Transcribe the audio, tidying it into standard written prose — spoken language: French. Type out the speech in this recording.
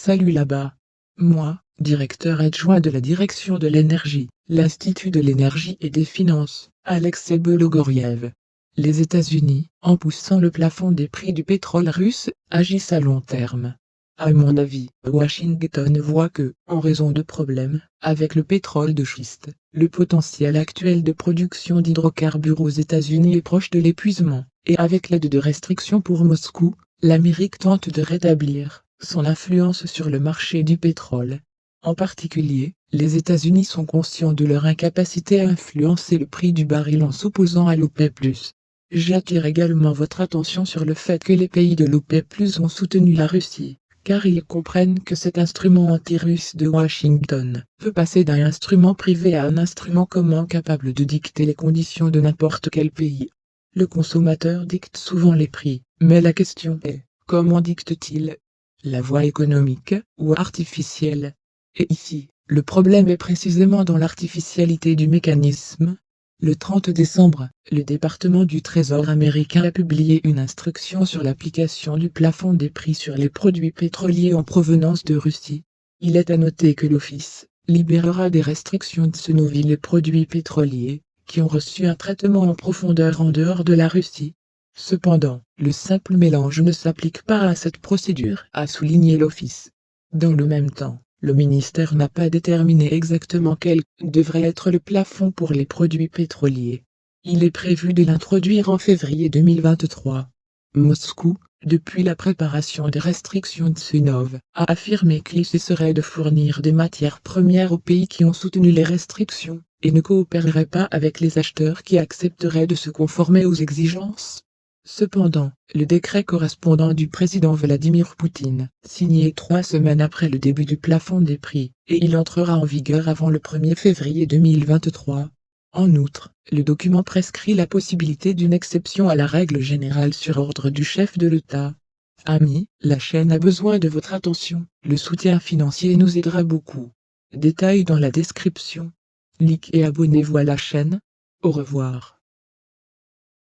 Salut là-bas. Moi, directeur adjoint de la direction de l'énergie, l'Institut de l'énergie et des finances, Alexei Belogoriev. Les États-Unis, en poussant le plafond des prix du pétrole russe, agissent à long terme. À mon avis, Washington voit que, en raison de problèmes avec le pétrole de schiste, le potentiel actuel de production d'hydrocarbures aux États-Unis est proche de l'épuisement, et avec l'aide de restrictions pour Moscou, l'Amérique tente de rétablir son influence sur le marché du pétrole. En particulier, les États-Unis sont conscients de leur incapacité à influencer le prix du baril en s'opposant à l'OPEP+. J'attire également votre attention sur le fait que les pays de l'OPEP+ ont soutenu la Russie, car ils comprennent que cet instrument anti-russe de Washington peut passer d'un instrument privé à un instrument commun capable de dicter les conditions de n'importe quel pays. Le consommateur dicte souvent les prix, mais la question est, comment dicte-t-il? La voie économique ou artificielle? Et ici, le problème est précisément dans l'artificialité du mécanisme. Le 30 décembre, le département du Trésor américain a publié une instruction sur l'application du plafond des prix sur les produits pétroliers en provenance de Russie. Il est à noter que l'Office libérera des restrictions de sur les produits pétroliers qui ont reçu un traitement en profondeur en dehors de la Russie. Cependant, le simple mélange ne s'applique pas à cette procédure, a souligné l'Office. Dans le même temps, le ministère n'a pas déterminé exactement quel devrait être le plafond pour les produits pétroliers. Il est prévu de l'introduire en février 2023. Moscou, depuis la préparation des restrictions de Sunov, a affirmé qu'il cesserait de fournir des matières premières aux pays qui ont soutenu les restrictions, et ne coopérerait pas avec les acheteurs qui accepteraient de se conformer aux exigences. Cependant, le décret correspondant du président Vladimir Poutine, signé 3 semaines après le début du plafond des prix, et il entrera en vigueur avant le 1er février 2023. En outre, le document prescrit la possibilité d'une exception à la règle générale sur ordre du chef de l'État. Amis, la chaîne a besoin de votre attention, le soutien financier nous aidera beaucoup. Détails dans la description. Likez et abonnez-vous à la chaîne. Au revoir.